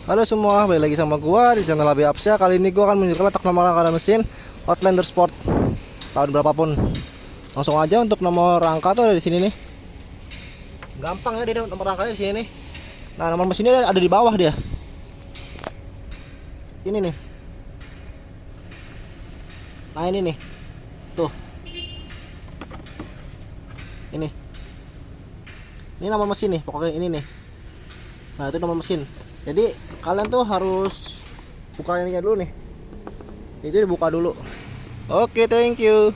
Halo semua, balik lagi sama gua di channel Abi Apsya. Kali ini gua akan menunjukkan letak nomor rangka mesin Outlander Sport tahun berapapun. Langsung aja untuk nomor rangka tuh ada di sini nih. Gampang ya, dia nomor rangkanya di sini nih. Nah, nomor mesinnya ada di bawah dia. Ini nih. Nah, ini nih. Tuh. Ini. Ini nomor mesin nih, pokoknya ini nih. Nah, itu nomor mesin. Jadi kalian tuh harus buka ininya dulu nih. Itu dibuka dulu. Oke, thank you.